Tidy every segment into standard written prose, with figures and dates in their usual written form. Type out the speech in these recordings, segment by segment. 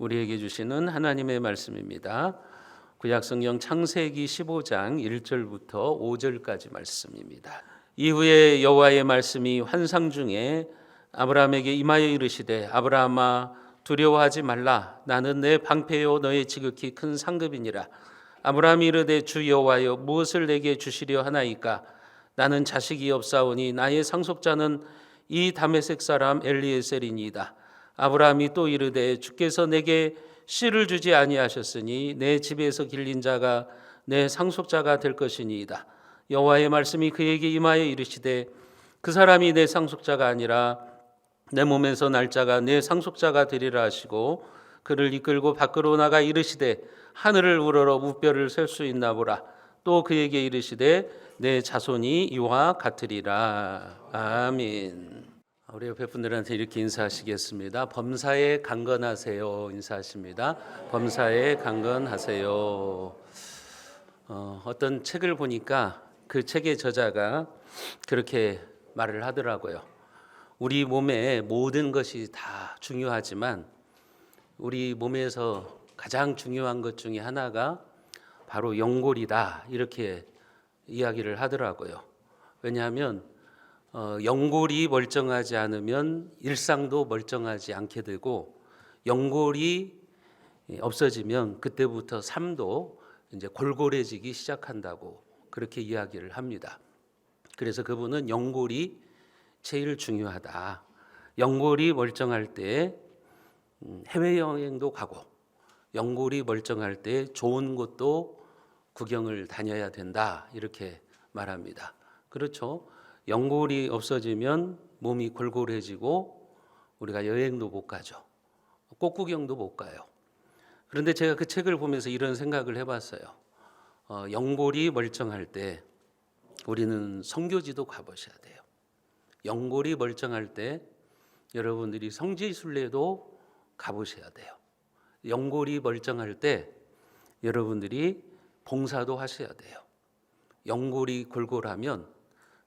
우리에게 주시는 하나님의 말씀입니다. 구약성경 창세기 15장 1절부터 5절까지 말씀입니다. 이후에 여호와의 말씀이 환상 중에 아브라함에게 임하여 이르시되 아브라함아 두려워하지 말라. 나는 내 방패요 너의 지극히 큰 상급이니라. 아브라함이 이르되 주 여호와여 무엇을 내게 주시려 하나이까? 나는 자식이 없사오니 나의 상속자는 이 다메섹 사람 엘리에셀이니이다. 아브라함이 또 이르되 주께서 내게 씨를 주지 아니하셨으니 내 집에서 길린 자가 내 상속자가 될 것이니이다. 여호와의 말씀이 그에게 임하여 이르시되 그 사람이 내 상속자가 아니라 내 몸에서 날 자가 내 상속자가 되리라 하시고 그를 이끌고 밖으로 나가 이르시되 하늘을 우러러 무뼈를 셀 수 있나 보라. 또 그에게 이르시되 내 자손이 이와 같으리라. 아멘. 우리 옆에 분들한테 이렇게 인사하시겠습니다. 범사에 강건하세요. 인사하십니다. 범사에 강건하세요. 어떤 책을 보니까 그 책의 저자가 그렇게 말을 하더라고요. 우리 몸의 모든 것이 다 중요하지만 우리 몸에서 가장 중요한 것 중에 하나가 바로 연골이다. 이렇게 이야기를 하더라고요. 왜냐하면 연골이 멀쩡하지 않으면 일상도 멀쩡하지 않게 되고 연골이 없어지면 그때부터 삶도 이제 골골해지기 시작한다고 그렇게 이야기를 합니다. 그래서 그분은 연골이 제일 중요하다. 연골이 멀쩡할 때 해외여행도 가고 연골이 멀쩡할 때 좋은 곳도 구경을 다녀야 된다. 이렇게 말합니다. 그렇죠. 연골이 없어지면 몸이 골골해지고 우리가 여행도 못 가죠. 꽃구경도 못 가요. 그런데 제가 그 책을 보면서 이런 생각을 해봤어요. 연골이 멀쩡할 때 우리는 선교지도 가보셔야 돼요. 연골이 멀쩡할 때 여러분들이 성지순례도 가보셔야 돼요. 연골이 멀쩡할 때 여러분들이 봉사도 하셔야 돼요. 연골이 골골하면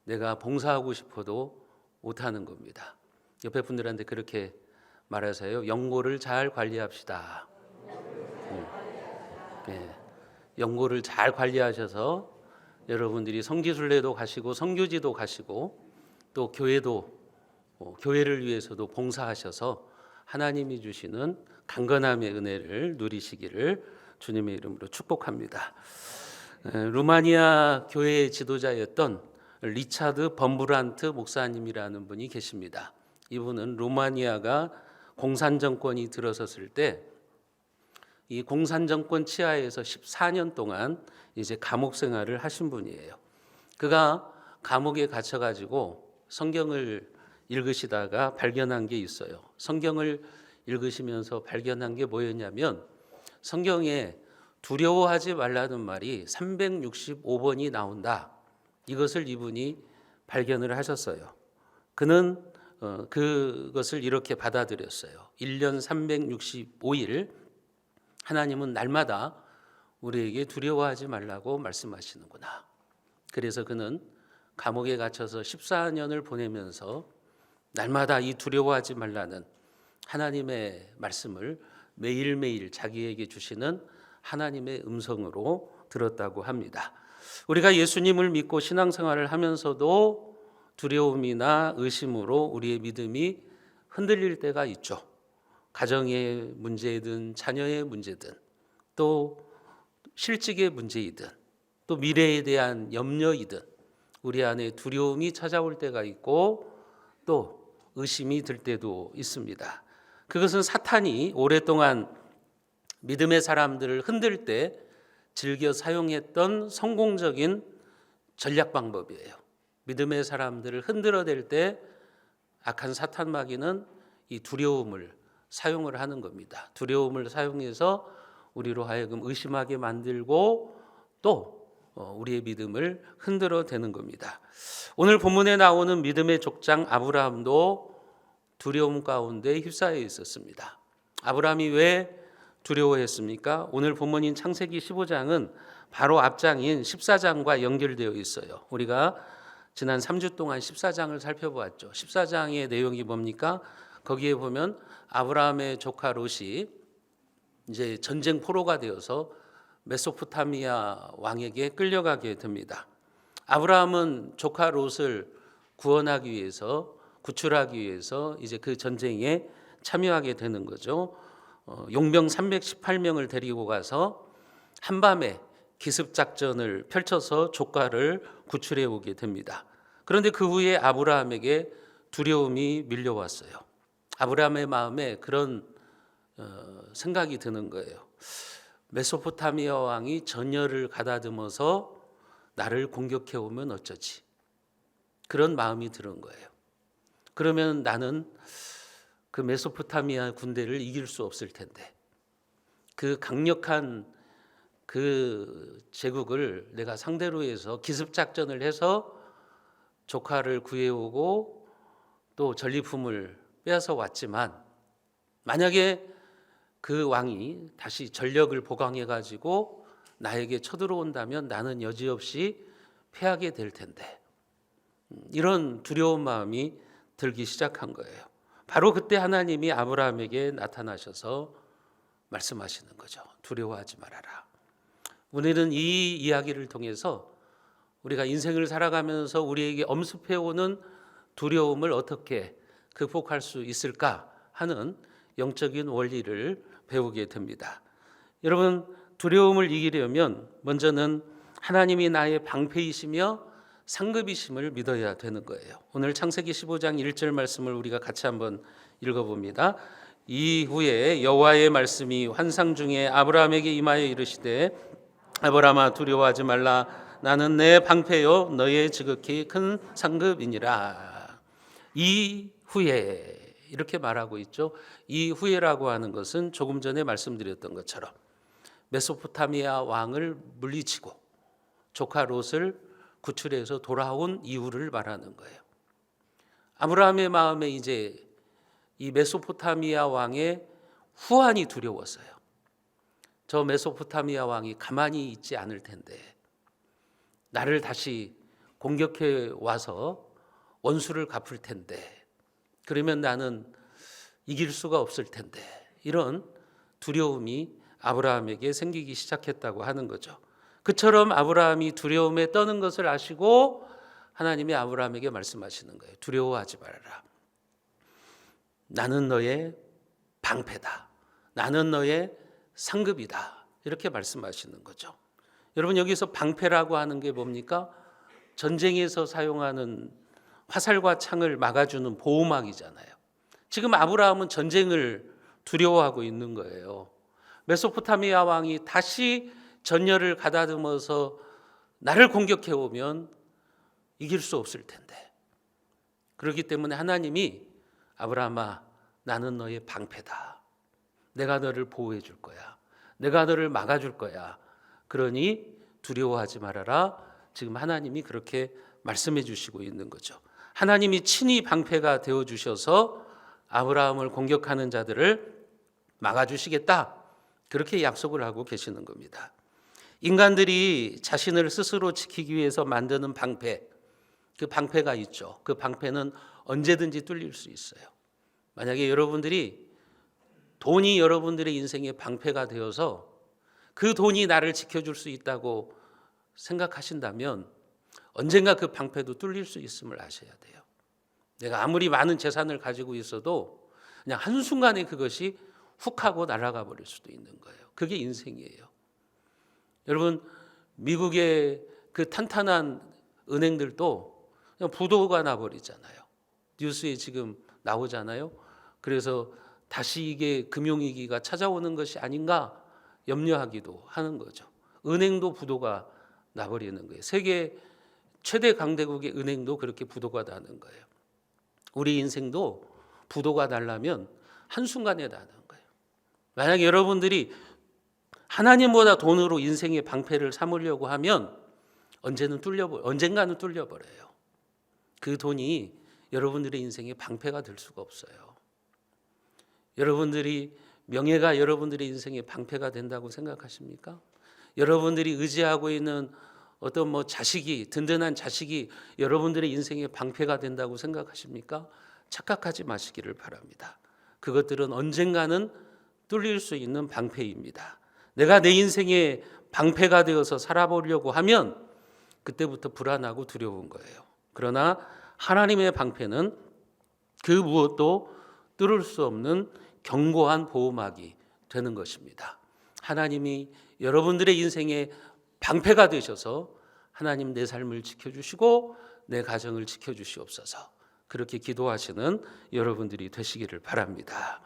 내가 봉사하고 싶어도 못하는 겁니다. 옆에 분들한테 그렇게 말하세요. 연골을 잘 관리합시다. 네. 연골을 잘 관리하셔서 여러분들이 성지순례도 가시고 성교지도 가시고 또 교회를 위해서도 봉사하셔서 하나님이 주시는 강건함의 은혜를 누리시기를 주님의 이름으로 축복합니다. 루마니아 교회의 지도자였던 리차드 범브란트 목사님이라는 분이 계십니다. 이분은 루마니아가 공산정권이 들어섰을 때 이 공산정권 치하에서 14년 동안 이제 감옥 생활을 하신 분이에요. 그가 감옥에 갇혀가지고 성경을 읽으시다가 발견한 게 있어요. 성경을 읽으시면서 발견한 게 뭐였냐면 성경에 두려워하지 말라는 말이 365번이 나온다. 이것을 이분이 발견을 하셨어요. 그는 그것을 이렇게 받아들였어요. 1년 365일 하나님은 날마다 우리에게 두려워하지 말라고 말씀하시는구나. 그래서 그는 감옥에 갇혀서 14년을 보내면서 날마다 이 두려워하지 말라는 하나님의 말씀을 매일매일 자기에게 주시는 하나님의 음성으로 들었다고 합니다. 우리가 예수님을 믿고 신앙생활을 하면서도 두려움이나 의심으로 우리의 믿음이 흔들릴 때가 있죠. 가정의 문제든 자녀의 문제든 또 실직의 문제이든 또 미래에 대한 염려이든 우리 안에 두려움이 찾아올 때가 있고 또 의심이 들 때도 있습니다. 그것은 사탄이 오랫동안 믿음의 사람들을 흔들 때 즐겨 사용했던 성공적인 전략 방법이에요. 믿음의 사람들을 흔들어댈 때 악한 사탄 마귀는 이 두려움을 사용을 하는 겁니다. 두려움을 사용해서 우리로 하여금 의심하게 만들고 또 우리의 믿음을 흔들어대는 겁니다. 오늘 본문에 나오는 믿음의 족장 아브라함도 두려움 가운데 휩싸여 있었습니다. 아브라함이 왜 두려워했습니까? 오늘 본문인 창세기 15장은 바로 앞장인 14장과 연결되어 있어요. 우리가 지난 3주 동안 14장을 살펴보았죠. 14장의 내용이 뭡니까? 거기에 보면 아브라함의 조카 롯이 이제 전쟁 포로가 되어서 메소포타미아 왕에게 끌려가게 됩니다. 아브라함은 조카 롯을 구원하기 위해서, 구출하기 위해서 이제 그 전쟁에 참여하게 되는 거죠. 용병 318명을 데리고 가서 한밤에 기습 작전을 펼쳐서 조카를 구출해 오게 됩니다. 그런데 그 후에 아브라함에게 두려움이 밀려왔어요. 아브라함의 마음에 그런 생각이 드는 거예요. 메소포타미아 왕이 전열을 가다듬어서 나를 공격해 오면 어쩌지? 그런 마음이 드는 거예요. 그러면 나는 그 메소포타미아 군대를 이길 수 없을 텐데, 그 강력한 그 제국을 내가 상대로 해서 기습 작전을 해서 조카를 구해오고 또 전리품을 빼앗아 왔지만, 만약에 그 왕이 다시 전력을 보강해 가지고 나에게 쳐들어온다면 나는 여지없이 패하게 될 텐데, 이런 두려운 마음이 들기 시작한 거예요. 바로 그때 하나님이 아브라함에게 나타나셔서 말씀하시는 거죠. 두려워하지 말아라. 우리는 이 이야기를 통해서 우리가 인생을 살아가면서 우리에게 엄습해오는 두려움을 어떻게 극복할 수 있을까 하는 영적인 원리를 배우게 됩니다. 여러분, 두려움을 이기려면 먼저는 하나님이 나의 방패이시며 상급이심을 믿어야 되는 거예요. 오늘 창세기 15장 1절 말씀을 우리가 같이 한번 읽어봅니다. 이후에 여호와의 말씀이 환상 중에 아브라함에게 임하여 이르시되 아브라함아 두려워하지 말라. 나는 내 방패요 너의 지극히 큰 상급이니라. 이후에 이렇게 말하고 있죠. 이후에라고 하는 것은 조금 전에 말씀드렸던 것처럼 메소포타미아 왕을 물리치고 조카 롯을 구출해서 돌아온 이후를 말하는 거예요. 아브라함의 마음에 이제 이 메소포타미아 왕의 후환이 두려웠어요. 저 메소포타미아 왕이 가만히 있지 않을 텐데, 나를 다시 공격해 와서 원수를 갚을 텐데, 그러면 나는 이길 수가 없을 텐데, 이런 두려움이 아브라함에게 생기기 시작했다고 하는 거죠. 그처럼 아브라함이 두려움에 떠는 것을 아시고 하나님이 아브라함에게 말씀하시는 거예요. 두려워하지 말아라. 나는 너의 방패다. 나는 너의 상급이다. 이렇게 말씀하시는 거죠. 여러분, 여기서 방패라고 하는 게 뭡니까? 전쟁에서 사용하는 화살과 창을 막아주는 보호막이잖아요. 지금 아브라함은 전쟁을 두려워하고 있는 거예요. 메소포타미아 왕이 다시 전열을 가다듬어서 나를 공격해 오면 이길 수 없을 텐데, 그렇기 때문에 하나님이 아브라함아 나는 너의 방패다. 내가 너를 보호해 줄 거야. 내가 너를 막아줄 거야. 그러니 두려워하지 말아라. 지금 하나님이 그렇게 말씀해 주시고 있는 거죠. 하나님이 친히 방패가 되어 주셔서 아브라함을 공격하는 자들을 막아주시겠다. 그렇게 약속을 하고 계시는 겁니다. 인간들이 자신을 스스로 지키기 위해서 만드는 방패, 그 방패가 있죠. 그 방패는 언제든지 뚫릴 수 있어요. 만약에 여러분들이 돈이 여러분들의 인생의 방패가 되어서 그 돈이 나를 지켜줄 수 있다고 생각하신다면 언젠가 그 방패도 뚫릴 수 있음을 아셔야 돼요. 내가 아무리 많은 재산을 가지고 있어도 그냥 한순간에 그것이 훅 하고 날아가 버릴 수도 있는 거예요. 그게 인생이에요. 여러분, 미국의 그 탄탄한 은행들도 그냥 부도가 나버리잖아요. 뉴스에 지금 나오잖아요. 그래서 다시 이게 금융위기가 찾아오는 것이 아닌가 염려하기도 하는 거죠. 은행도 부도가 나버리는 거예요. 세계 최대 강대국의 은행도 그렇게 부도가 나는 거예요. 우리 인생도 부도가 나려면 한순간에 나는 거예요. 만약에 여러분들이 하나님보다 돈으로 인생의 방패를 삼으려고 하면 언젠가는 뚫려버려요. 그 돈이 여러분들의 인생의 방패가 될 수가 없어요. 여러분들이 명예가 여러분들의 인생의 방패가 된다고 생각하십니까? 여러분들이 의지하고 있는 어떤 자식이, 든든한 자식이 여러분들의 인생의 방패가 된다고 생각하십니까? 착각하지 마시기를 바랍니다. 그것들은 언젠가는 뚫릴 수 있는 방패입니다. 내가 내 인생의 방패가 되어서 살아보려고 하면 그때부터 불안하고 두려운 거예요. 그러나 하나님의 방패는 그 무엇도 뚫을 수 없는 견고한 보호막이 되는 것입니다. 하나님이 여러분들의 인생의 방패가 되셔서 하나님 내 삶을 지켜주시고 내 가정을 지켜주시옵소서, 그렇게 기도하시는 여러분들이 되시기를 바랍니다.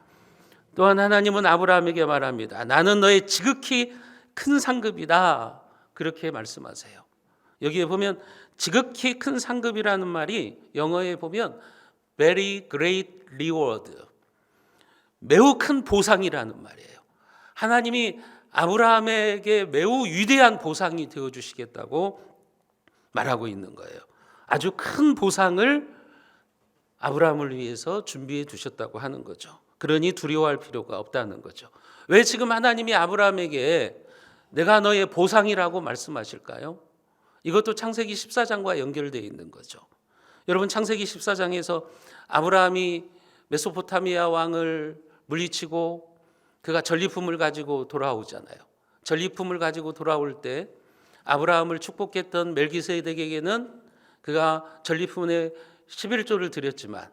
또한 하나님은 아브라함에게 말합니다. 나는 너의 지극히 큰 상급이다, 그렇게 말씀하세요. 여기에 보면 지극히 큰 상급이라는 말이 영어에 보면 very great reward, 매우 큰 보상이라는 말이에요. 하나님이 아브라함에게 매우 위대한 보상이 되어주시겠다고 말하고 있는 거예요. 아주 큰 보상을 아브라함을 위해서 준비해 두셨다고 하는 거죠. 그러니 두려워할 필요가 없다는 거죠. 왜 지금 하나님이 아브라함에게 내가 너의 보상이라고 말씀하실까요? 이것도 창세기 14장과 연결되어 있는 거죠. 여러분, 창세기 14장에서 아브라함이 메소포타미아 왕을 물리치고 그가 전리품을 가지고 돌아오잖아요. 전리품을 가지고 돌아올 때 아브라함을 축복했던 멜기세덱에게는 그가 전리품의 11조를 드렸지만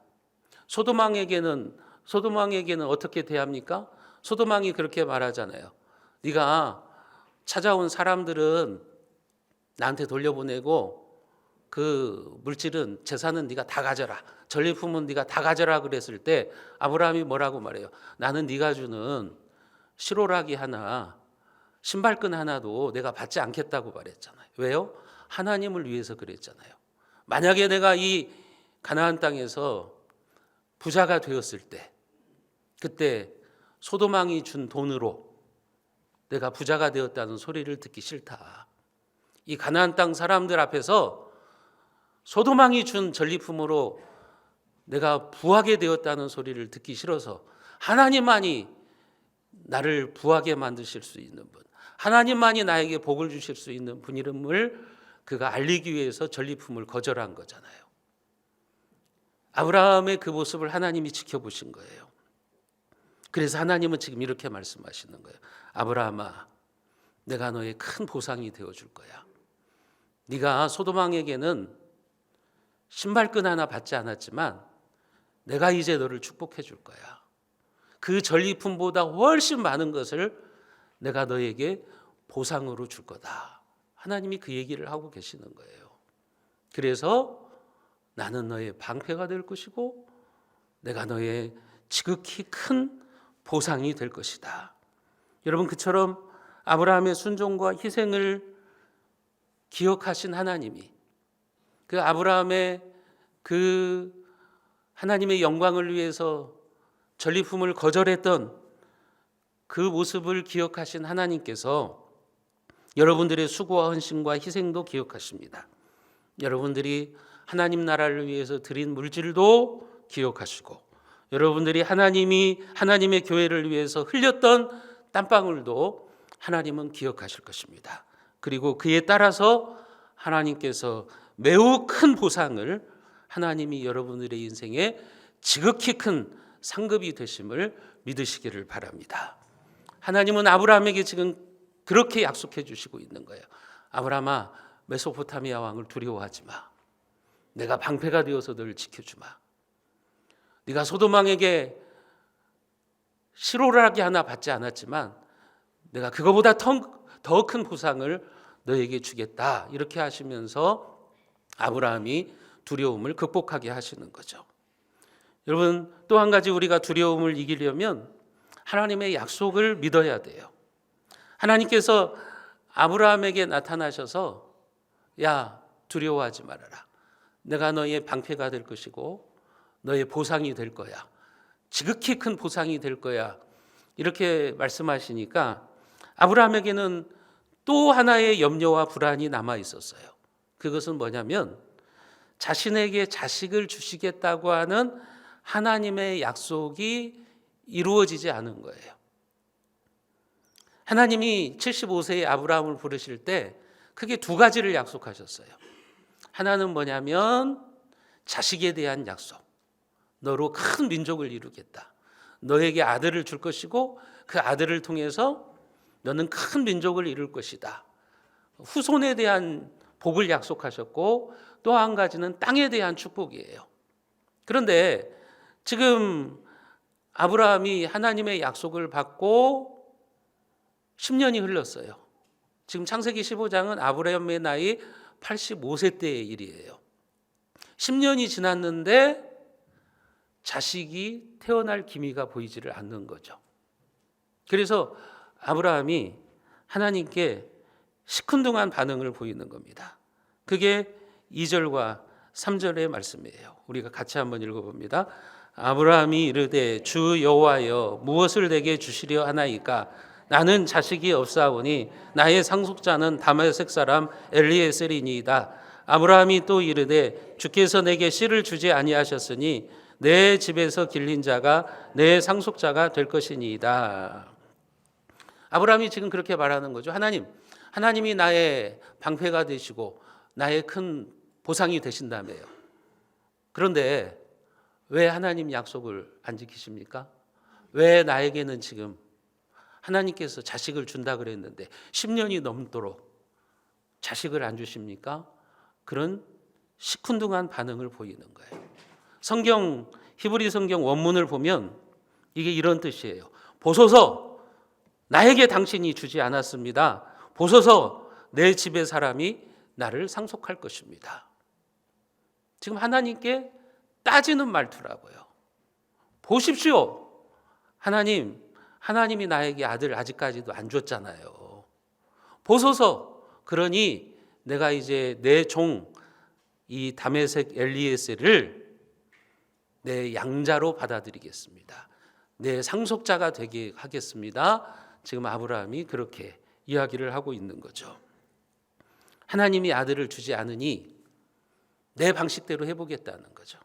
소돔왕에게는 어떻게 대합니까? 소돔왕이 그렇게 말하잖아요. 네가 찾아온 사람들은 나한테 돌려보내고 그 물질은, 재산은 네가 다 가져라, 전리품은 네가 다 가져라 그랬을 때 아브라함이 뭐라고 말해요? 나는 네가 주는 시로라기 하나, 신발끈 하나도 내가 받지 않겠다고 말했잖아요. 왜요? 하나님을 위해서 그랬잖아요. 만약에 내가 이 가나안 땅에서 부자가 되었을 때, 그때 소돔왕이 준 돈으로 내가 부자가 되었다는 소리를 듣기 싫다. 이 가나안 땅 사람들 앞에서 소돔왕이 준 전리품으로 내가 부하게 되었다는 소리를 듣기 싫어서 하나님만이 나를 부하게 만드실 수 있는 분, 하나님만이 나에게 복을 주실 수 있는 분임을 그가 알리기 위해서 전리품을 거절한 거잖아요. 아브라함의 그 모습을 하나님이 지켜보신 거예요. 그래서 하나님은 지금 이렇게 말씀하시는 거예요. 아브라함아, 내가 너의 큰 보상이 되어줄 거야. 네가 소돔왕에게는 신발끈 하나 받지 않았지만 내가 이제 너를 축복해 줄 거야. 그 전리품보다 훨씬 많은 것을 내가 너에게 보상으로 줄 거다. 하나님이 그 얘기를 하고 계시는 거예요. 그래서 나는 너의 방패가 될 것이고 내가 너의 지극히 큰 보상이 될 것이다. 여러분, 그처럼 아브라함의 순종과 희생을 기억하신 하나님이 그 아브라함의 그 하나님의 영광을 위해서 전리품을 거절했던 그 모습을 기억하신 하나님께서 여러분들의 수고와 헌신과 희생도 기억하십니다. 여러분들이 하나님 나라를 위해서 드린 물질도 기억하시고, 여러분들이 하나님의 교회를 위해서 흘렸던 땀방울도 하나님은 기억하실 것입니다. 그리고 그에 따라서 하나님께서 매우 큰 보상을, 하나님이 여러분들의 인생에 지극히 큰 상급이 되심을 믿으시기를 바랍니다. 하나님은 아브라함에게 지금 그렇게 약속해 주시고 있는 거예요. 아브라함아, 메소포타미아 왕을 두려워하지 마. 내가 방패가 되어서 너를 지켜주마. 네가 소돔왕에게 시로라기 하나 받지 않았지만 내가 그거보다 더 큰 보상을 너에게 주겠다. 이렇게 하시면서 아브라함이 두려움을 극복하게 하시는 거죠. 여러분, 또 한 가지 우리가 두려움을 이기려면 하나님의 약속을 믿어야 돼요. 하나님께서 아브라함에게 나타나셔서 야, 두려워하지 말아라. 내가 너의 방패가 될 것이고 너의 보상이 될 거야. 지극히 큰 보상이 될 거야. 이렇게 말씀하시니까 아브라함에게는 또 하나의 염려와 불안이 남아 있었어요. 그것은 뭐냐면 자신에게 자식을 주시겠다고 하는 하나님의 약속이 이루어지지 않은 거예요. 하나님이 75세의 아브라함을 부르실 때 크게 두 가지를 약속하셨어요. 하나는 뭐냐면 자식에 대한 약속. 너로 큰 민족을 이루겠다. 너에게 아들을 줄 것이고 그 아들을 통해서 너는 큰 민족을 이룰 것이다. 후손에 대한 복을 약속하셨고 또 한 가지는 땅에 대한 축복이에요. 그런데 지금 아브라함이 하나님의 약속을 받고 10년이 흘렀어요. 지금 창세기 15장은 아브라함의 나이 85세 때의 일이에요. 10년이 지났는데 자식이 태어날 기미가 보이지를 않는 거죠. 그래서 아브라함이 하나님께 시큰둥한 반응을 보이는 겁니다. 그게 2절과 3절의 말씀이에요. 우리가 같이 한번 읽어봅니다. 아브라함이 이르되 주 여호와여 무엇을 내게 주시려 하나이까 나는 자식이 없사오니 나의 상속자는 다메섹 사람 엘리에셀이니이다. 아브라함이 또 이르되 주께서 내게 씨를 주지 아니하셨으니 내 집에서 길린 자가 내 상속자가 될 것이니이다. 아브라함이 지금 그렇게 말하는 거죠. 하나님이 나의 방패가 되시고 나의 큰 보상이 되신다며요. 그런데 왜 하나님 약속을 안 지키십니까? 왜 나에게는 지금 하나님께서 자식을 준다 그랬는데 10년이 넘도록 자식을 안 주십니까? 그런 시큰둥한 반응을 보이는 거예요. 히브리 성경 원문을 보면 이게 이런 뜻이에요. 보소서 나에게 당신이 주지 않았습니다. 보소서 내 집의 사람이 나를 상속할 것입니다. 지금 하나님께 따지는 말투라고요. 보십시오. 하나님이 나에게 아들 아직까지도 안 줬잖아요. 보소서. 그러니 내가 이제 내 종 이 다메섹 엘리에셀을 내 양자로 받아들이겠습니다. 내 상속자가 되게 하겠습니다. 지금 아브라함이 그렇게 이야기를 하고 있는 거죠. 하나님이 아들을 주지 않으니 내 방식대로 해보겠다는 거죠.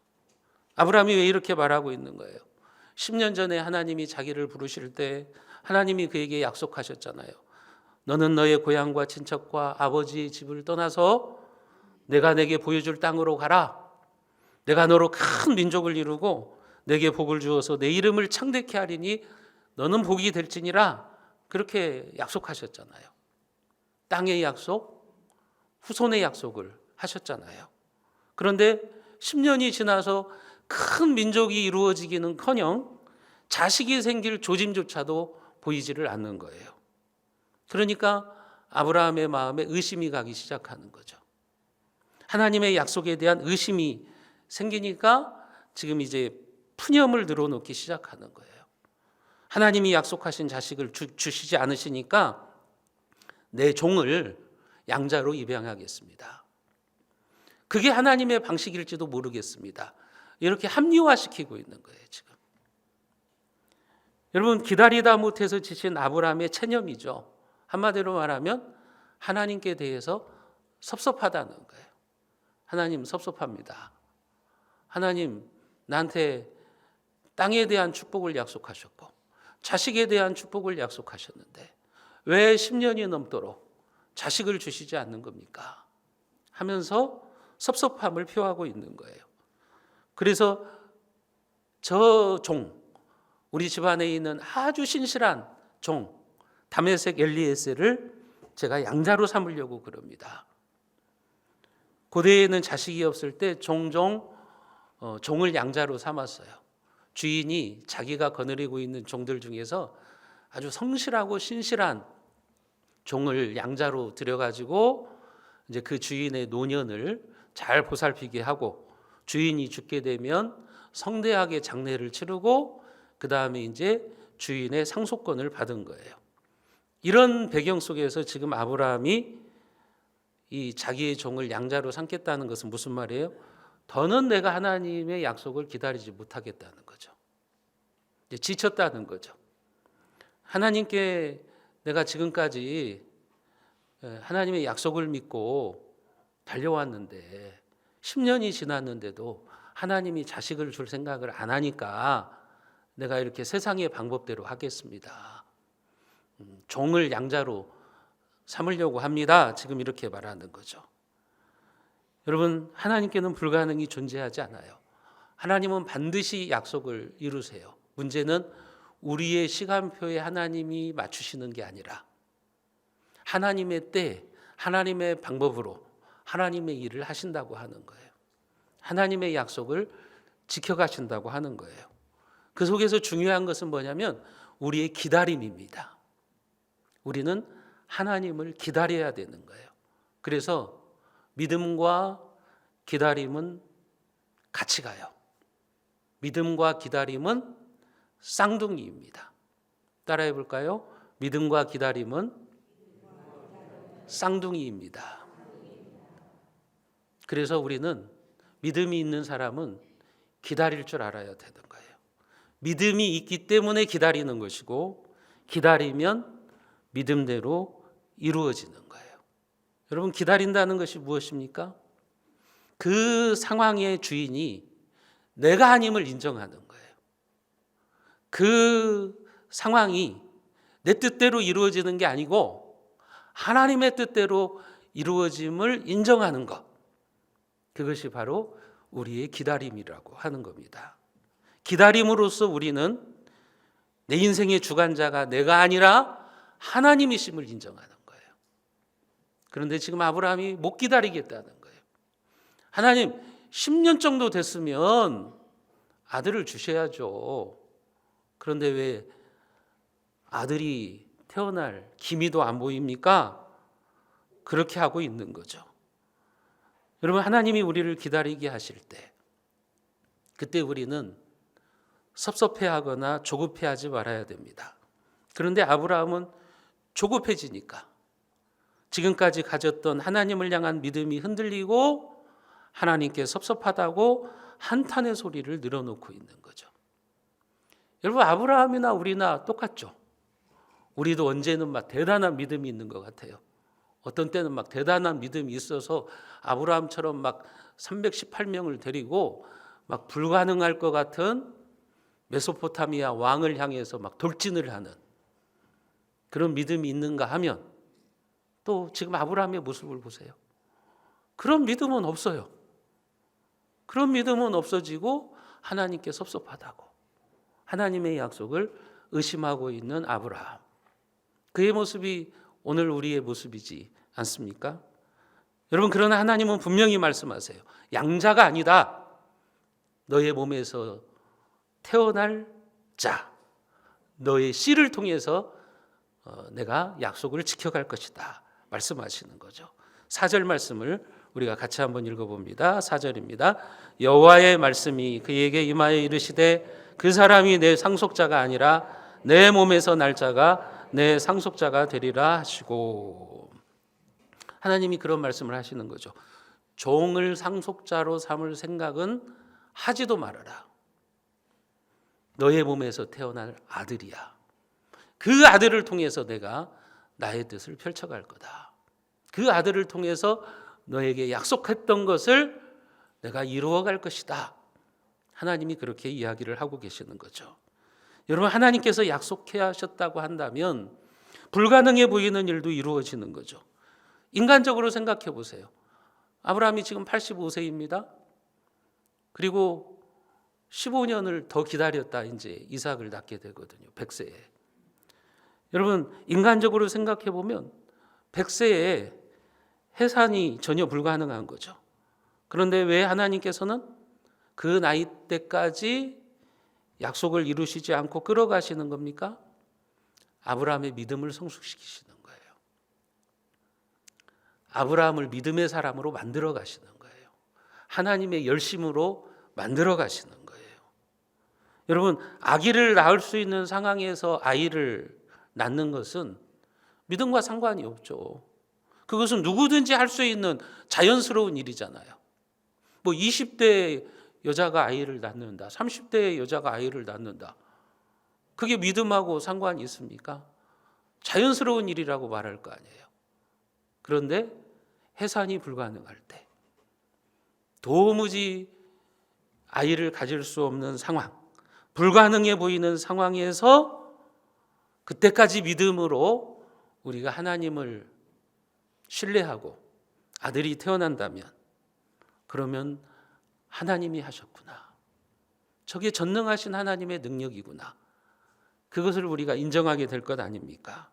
아브라함이 왜 이렇게 말하고 있는 거예요? 10년 전에 하나님이 자기를 부르실 때 하나님이 그에게 약속하셨잖아요. 너는 너의 고향과 친척과 아버지의 집을 떠나서 내가 내게 보여줄 땅으로 가라. 내가 너로 큰 민족을 이루고 내게 복을 주어서 내 이름을 창대케 하리니 너는 복이 될지니라. 그렇게 약속하셨잖아요. 땅의 약속, 후손의 약속을 하셨잖아요. 그런데 10년이 지나서 큰 민족이 이루어지기는커녕 자식이 생길 조짐조차도 보이지를 않는 거예요. 그러니까 아브라함의 마음에 의심이 가기 시작하는 거죠. 하나님의 약속에 대한 의심이 생기니까 지금 이제 푸념을 늘어놓기 시작하는 거예요. 하나님이 약속하신 자식을 주시지 않으시니까 내 종을 양자로 입양하겠습니다. 그게 하나님의 방식일지도 모르겠습니다. 이렇게 합리화시키고 있는 거예요, 지금. 여러분, 기다리다 못해서 지친 아브라함의 체념이죠. 한마디로 말하면 하나님께 대해서 섭섭하다는 거예요. 하나님 섭섭합니다. 하나님 나한테 땅에 대한 축복을 약속하셨고 자식에 대한 축복을 약속하셨는데 왜 10년이 넘도록 자식을 주시지 않는 겁니까? 하면서 섭섭함을 표하고 있는 거예요. 그래서 저 종, 우리 집안에 있는 아주 신실한 종 다메섹 엘리에셀을 제가 양자로 삼으려고 그럽니다. 고대에는 자식이 없을 때 종종 종을 양자로 삼았어요. 주인이 자기가 거느리고 있는 종들 중에서 아주 성실하고 신실한 종을 양자로 들여가지고 이제 그 주인의 노년을 잘 보살피게 하고 주인이 죽게 되면 성대하게 장례를 치르고 그 다음에 이제 주인의 상속권을 받은 거예요. 이런 배경 속에서 지금 아브라함이 이 자기의 종을 양자로 삼겠다는 것은 무슨 말이에요? 더는 내가 하나님의 약속을 기다리지 못하겠다는 거죠. 이제 지쳤다는 거죠. 하나님께 내가 지금까지 하나님의 약속을 믿고 달려왔는데 10년이 지났는데도 하나님이 자식을 줄 생각을 안 하니까 내가 이렇게 세상의 방법대로 하겠습니다. 종을 양자로 삼으려고 합니다. 지금 이렇게 말하는 거죠. 여러분, 하나님께는 불가능이 존재하지 않아요. 하나님은 반드시 약속을 이루세요. 문제는 우리의 시간표에 하나님이 맞추시는 게 아니라 하나님의 때, 하나님의 방법으로 하나님의 일을 하신다고 하는 거예요. 하나님의 약속을 지켜가신다고 하는 거예요. 그 속에서 중요한 것은 뭐냐면 우리의 기다림입니다. 우리는 하나님을 기다려야 되는 거예요. 그래서 믿음과 기다림은 같이 가요. 믿음과 기다림은 쌍둥이입니다. 따라해 볼까요? 믿음과 기다림은 쌍둥이입니다. 그래서 우리는 믿음이 있는 사람은 기다릴 줄 알아야 되는 거예요. 믿음이 있기 때문에 기다리는 것이고 기다리면 믿음대로 이루어지는 거예요. 여러분, 기다린다는 것이 무엇입니까? 그 상황의 주인이 내가 아님을 인정하는 거예요. 그 상황이 내 뜻대로 이루어지는 게 아니고 하나님의 뜻대로 이루어짐을 인정하는 것. 그것이 바로 우리의 기다림이라고 하는 겁니다. 기다림으로써 우리는 내 인생의 주관자가 내가 아니라 하나님이심을 인정하는 거예요. 그런데 지금 아브라함이 못 기다리겠다는 거예요. 하나님, 10년 정도 됐으면 아들을 주셔야죠. 그런데 왜 아들이 태어날 기미도 안 보입니까? 그렇게 하고 있는 거죠. 여러분, 하나님이 우리를 기다리게 하실 때 그때 우리는 섭섭해하거나 조급해하지 말아야 됩니다. 그런데 아브라함은 조급해지니까 지금까지 가졌던 하나님을 향한 믿음이 흔들리고 하나님께 섭섭하다고 한탄의 소리를 늘어놓고 있는 거죠. 여러분, 아브라함이나 우리나 똑같죠. 우리도 언제는 막 대단한 믿음이 있는 것 같아요. 어떤 때는 막 대단한 믿음이 있어서 아브라함처럼 막 318명을 데리고 막 불가능할 것 같은 메소포타미아 왕을 향해서 막 돌진을 하는 그런 믿음이 있는가 하면 또 지금 아브라함의 모습을 보세요. 그런 믿음은 없어요. 그런 믿음은 없어지고 하나님께 섭섭하다고 하나님의 약속을 의심하고 있는 아브라함. 그의 모습이 오늘 우리의 모습이지 않습니까? 여러분, 그러나 하나님은 분명히 말씀하세요. 양자가 아니다. 너의 몸에서 태어날 자, 너의 씨를 통해서 내가 약속을 지켜갈 것이다 말씀하시는 거죠. 4절 말씀을 우리가 같이 한번 읽어봅니다. 4절입니다. 여호와의 말씀이 그에게 임하여 이르시되 그 사람이 내 상속자가 아니라 내 몸에서 날 자가 내 상속자가 되리라 하시고, 하나님이 그런 말씀을 하시는 거죠. 종을 상속자로 삼을 생각은 하지도 말아라. 너의 몸에서 태어날 아들이야. 그 아들을 통해서 내가 나의 뜻을 펼쳐갈 거다. 그 아들을 통해서 너에게 약속했던 것을 내가 이루어갈 것이다. 하나님이 그렇게 이야기를 하고 계시는 거죠. 여러분, 하나님께서 약속해 하셨다고 한다면 불가능해 보이는 일도 이루어지는 거죠. 인간적으로 생각해 보세요. 아브라함이 지금 85세입니다. 그리고 15년을 더 기다렸다 이제 이삭을 낳게 되거든요. 100세에. 여러분, 인간적으로 생각해 보면 100세에 해산이 전혀 불가능한 거죠. 그런데 왜 하나님께서는 그 나이 때까지 약속을 이루시지 않고 끌어가시는 겁니까? 아브라함의 믿음을 성숙시키시는 거예요. 아브라함을 믿음의 사람으로 만들어 가시는 거예요. 하나님의 열심으로 만들어 가시는 거예요. 여러분, 아기를 낳을 수 있는 상황에서 아이를 낳는 것은 믿음과 상관이 없죠. 그것은 누구든지 할 수 있는 자연스러운 일이잖아요. 뭐 20대 여자가 아이를 낳는다, 30대 여자가 아이를 낳는다. 그게 믿음하고 상관이 있습니까? 자연스러운 일이라고 말할 거 아니에요. 그런데 해산이 불가능할 때, 도무지 아이를 가질 수 없는 상황, 불가능해 보이는 상황에서 그때까지 믿음으로 우리가 하나님을 신뢰하고 아들이 태어난다면, 그러면 하나님이 하셨구나. 저게 전능하신 하나님의 능력이구나. 그것을 우리가 인정하게 될 것 아닙니까?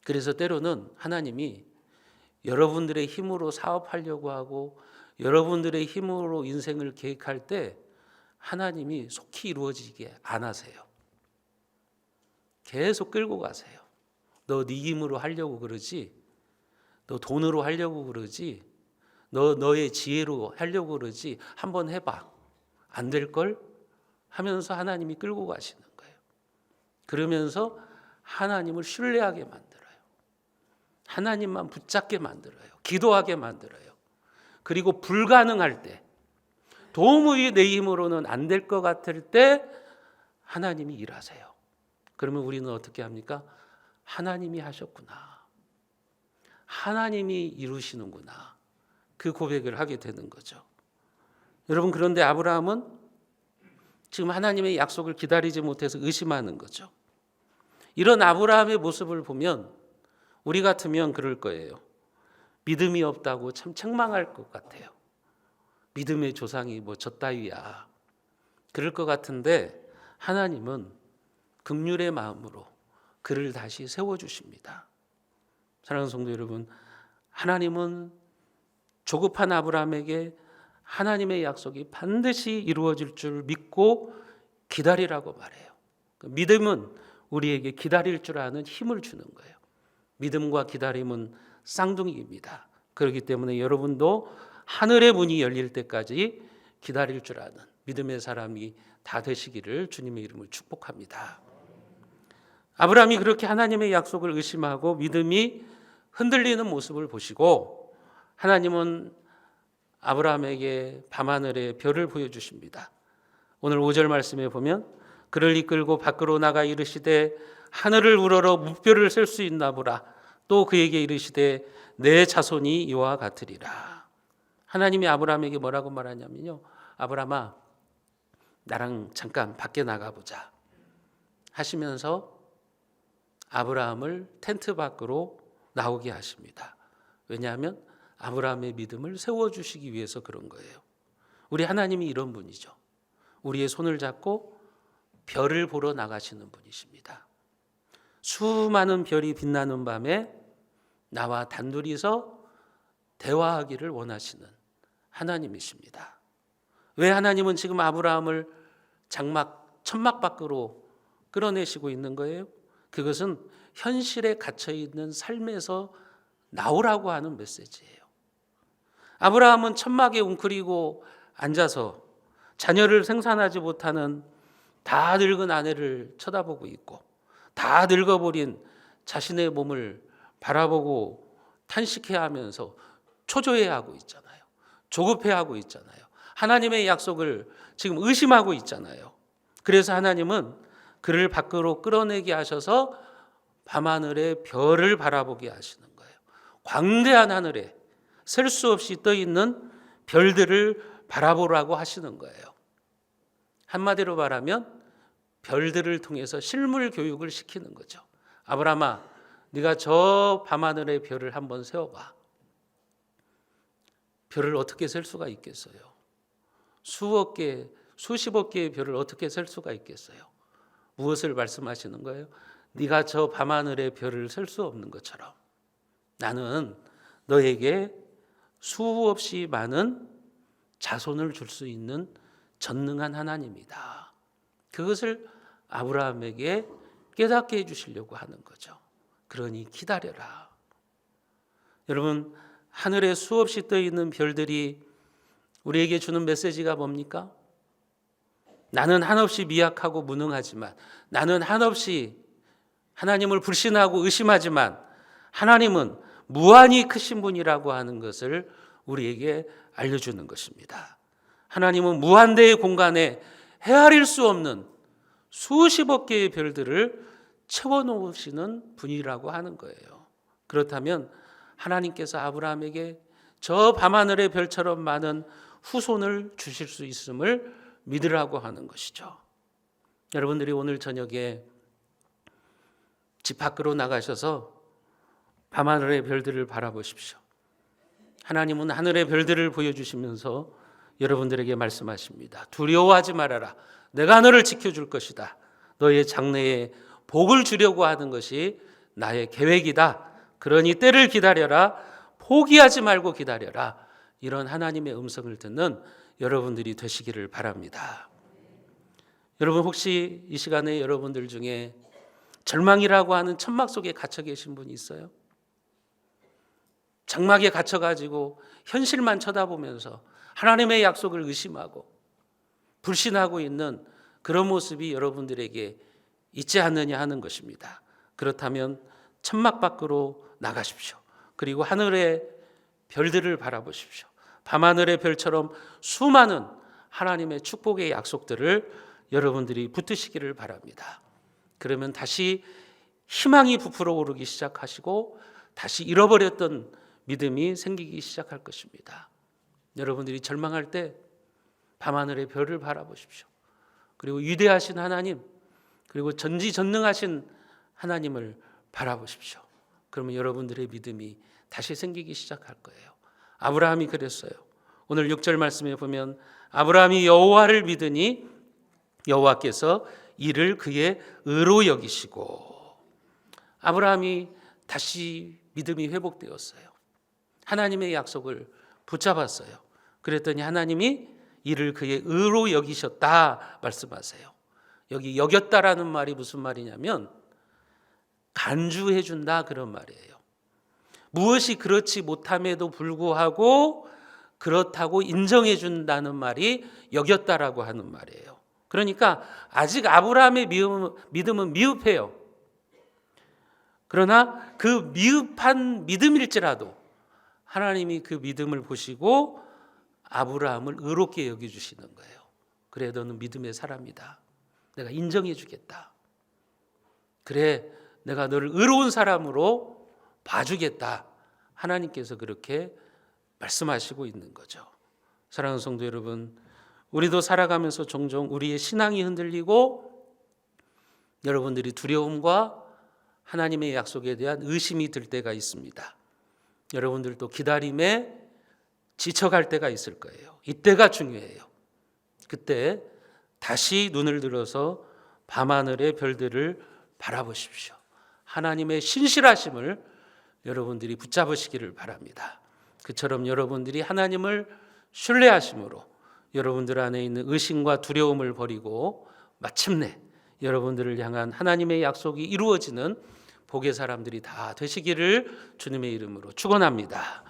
그래서 때로는 하나님이 여러분들의 힘으로 사업하려고 하고 여러분들의 힘으로 인생을 계획할 때 하나님이 속히 이루어지게 안 하세요. 계속 끌고 가세요. 너 네 힘으로 하려고 그러지? 너 돈으로 하려고 그러지? 너의 지혜로 하려고 그러지? 한번 해봐. 안 될걸? 하면서 하나님이 끌고 가시는 거예요. 그러면서 하나님을 신뢰하게 만들어요. 하나님만 붙잡게 만들어요. 기도하게 만들어요. 그리고 불가능할 때, 도무지 내 힘으로는 안 될 것 같을 때 하나님이 일하세요. 그러면 우리는 어떻게 합니까? 하나님이 하셨구나. 하나님이 이루시는구나. 그 고백을 하게 되는 거죠. 여러분, 그런데 아브라함은 지금 하나님의 약속을 기다리지 못해서 의심하는 거죠. 이런 아브라함의 모습을 보면 우리 같으면 그럴 거예요. 믿음이 없다고 참 책망할 것 같아요. 믿음의 조상이 뭐 저 따위야. 그럴 것 같은데 하나님은 긍휼의 마음으로 그를 다시 세워주십니다. 사랑하는 성도 여러분, 하나님은 조급한 아브라함에게 하나님의 약속이 반드시 이루어질 줄 믿고 기다리라고 말해요. 믿음은 우리에게 기다릴 줄 아는 힘을 주는 거예요. 믿음과 기다림은 쌍둥이입니다. 그렇기 때문에 여러분도 하늘의 문이 열릴 때까지 기다릴 줄 아는 믿음의 사람이 다 되시기를 주님의 이름으로 축복합니다. 아브라함이 그렇게 하나님의 약속을 의심하고 믿음이 흔들리는 모습을 보시고 하나님은 아브라함에게 밤하늘의 별을 보여주십니다. 오늘 5절 말씀에 보면 그를 이끌고 밖으로 나가 이르시되 하늘을 우러러 무별을 셀 수 있나 보라. 또 그에게 이르시되 내 자손이 이와 같으리라. 하나님이 아브라함에게 뭐라고 말하냐면요, 아브라함아, 나랑 잠깐 밖에 나가보자 하시면서 아브라함을 텐트 밖으로 나오게 하십니다. 왜냐하면 아브라함의 믿음을 세워주시기 위해서 그런 거예요. 우리 하나님이 이런 분이죠. 우리의 손을 잡고 별을 보러 나가시는 분이십니다. 수많은 별이 빛나는 밤에 나와 단둘이서 대화하기를 원하시는 하나님이십니다. 왜 하나님은 지금 아브라함을 천막 밖으로 끌어내시고 있는 거예요? 그것은 현실에 갇혀있는 삶에서 나오라고 하는 메시지예요. 아브라함은 천막에 웅크리고 앉아서 자녀를 생산하지 못하는 다 늙은 아내를 쳐다보고 있고 다 늙어버린 자신의 몸을 바라보고 탄식해하면서 초조해하고 있잖아요. 조급해하고 있잖아요. 하나님의 약속을 지금 의심하고 있잖아요. 그래서 하나님은 그를 밖으로 끌어내게 하셔서 밤하늘의 별을 바라보게 하시는 거예요. 광대한 하늘에 셀 수 없이 떠 있는 별들을 바라보라고 하시는 거예요. 한마디로 말하면 별들을 통해서 실물 교육을 시키는 거죠. 아브라함아, 네가 저 밤하늘의 별을 한번 세워봐. 별을 어떻게 셀 수가 있겠어요? 수억 개, 수십억 개의 별을 어떻게 셀 수가 있겠어요? 무엇을 말씀하시는 거예요? 네가 저 밤하늘의 별을 셀 수 없는 것처럼 나는 너에게 수없이 많은 자손을 줄 수 있는 전능한 하나님이다. 그것을 아브라함에게 깨닫게 해주시려고 하는 거죠. 그러니 기다려라. 여러분, 하늘에 수없이 떠 있는 별들이 우리에게 주는 메시지가 뭡니까? 나는 한없이 미약하고 무능하지만, 나는 한없이 하나님을 불신하고 의심하지만 하나님은 무한히 크신 분이라고 하는 것을 우리에게 알려주는 것입니다. 하나님은 무한대의 공간에 헤아릴 수 없는 수십억 개의 별들을 채워놓으시는 분이라고 하는 거예요. 그렇다면 하나님께서 아브라함에게 저 밤하늘의 별처럼 많은 후손을 주실 수 있음을 믿으라고 하는 것이죠. 여러분들이 오늘 저녁에 집 밖으로 나가셔서 밤하늘의 별들을 바라보십시오. 하나님은 하늘의 별들을 보여주시면서 여러분들에게 말씀하십니다. 두려워하지 말아라. 내가 너를 지켜줄 것이다. 너의 장래에 복을 주려고 하는 것이 나의 계획이다. 그러니 때를 기다려라. 포기하지 말고 기다려라. 이런 하나님의 음성을 듣는 여러분들이 되시기를 바랍니다. 여러분, 혹시 이 시간에 여러분들 중에 절망이라고 하는 천막 속에 갇혀 계신 분이 있어요? 장막에 갇혀가지고 현실만 쳐다보면서 하나님의 약속을 의심하고 불신하고 있는 그런 모습이 여러분들에게 있지 않느냐 하는 것입니다. 그렇다면 천막 밖으로 나가십시오. 그리고 하늘의 별들을 바라보십시오. 밤하늘의 별처럼 수많은 하나님의 축복의 약속들을 여러분들이 붙드시기를 바랍니다. 그러면 다시 희망이 부풀어 오르기 시작하시고 다시 잃어버렸던 믿음이 생기기 시작할 것입니다. 여러분들이 절망할 때 밤하늘의 별을 바라보십시오. 그리고 위대하신 하나님, 그리고 전지전능하신 하나님을 바라보십시오. 그러면 여러분들의 믿음이 다시 생기기 시작할 거예요. 아브라함이 그랬어요. 오늘 6절 말씀에 보면 아브라함이 여호와를 믿으니 여호와께서 이를 그의 의로 여기시고, 아브라함이 다시 믿음이 회복되었어요. 하나님의 약속을 붙잡았어요. 그랬더니 하나님이 이를 그의 의로 여기셨다 말씀하세요. 여기 여겼다라는 말이 무슨 말이냐면 간주해 준다 그런 말이에요. 무엇이 그렇지 못함에도 불구하고 그렇다고 인정해 준다는 말이 여겼다라고 하는 말이에요. 그러니까 아직 아브라함의 믿음은 미흡해요. 그러나 그 미흡한 믿음일지라도 하나님이 그 믿음을 보시고 아브라함을 의롭게 여겨주시는 거예요. 그래, 너는 믿음의 사람이다. 내가 인정해 주겠다. 그래, 내가 너를 의로운 사람으로 봐주겠다. 하나님께서 그렇게 말씀하시고 있는 거죠. 사랑하는 성도 여러분, 우리도 살아가면서 종종 우리의 신앙이 흔들리고 여러분들이 두려움과 하나님의 약속에 대한 의심이 들 때가 있습니다. 여러분들도 기다림에 지쳐갈 때가 있을 거예요. 이때가 중요해요. 그때 다시 눈을 들어서 밤하늘의 별들을 바라보십시오. 하나님의 신실하심을 여러분들이 붙잡으시기를 바랍니다. 그처럼 여러분들이 하나님을 신뢰하심으로 여러분들 안에 있는 의심과 두려움을 버리고 마침내 여러분들을 향한 하나님의 약속이 이루어지는 복의 사람들이 다 되시기를 주님의 이름으로 축원합니다.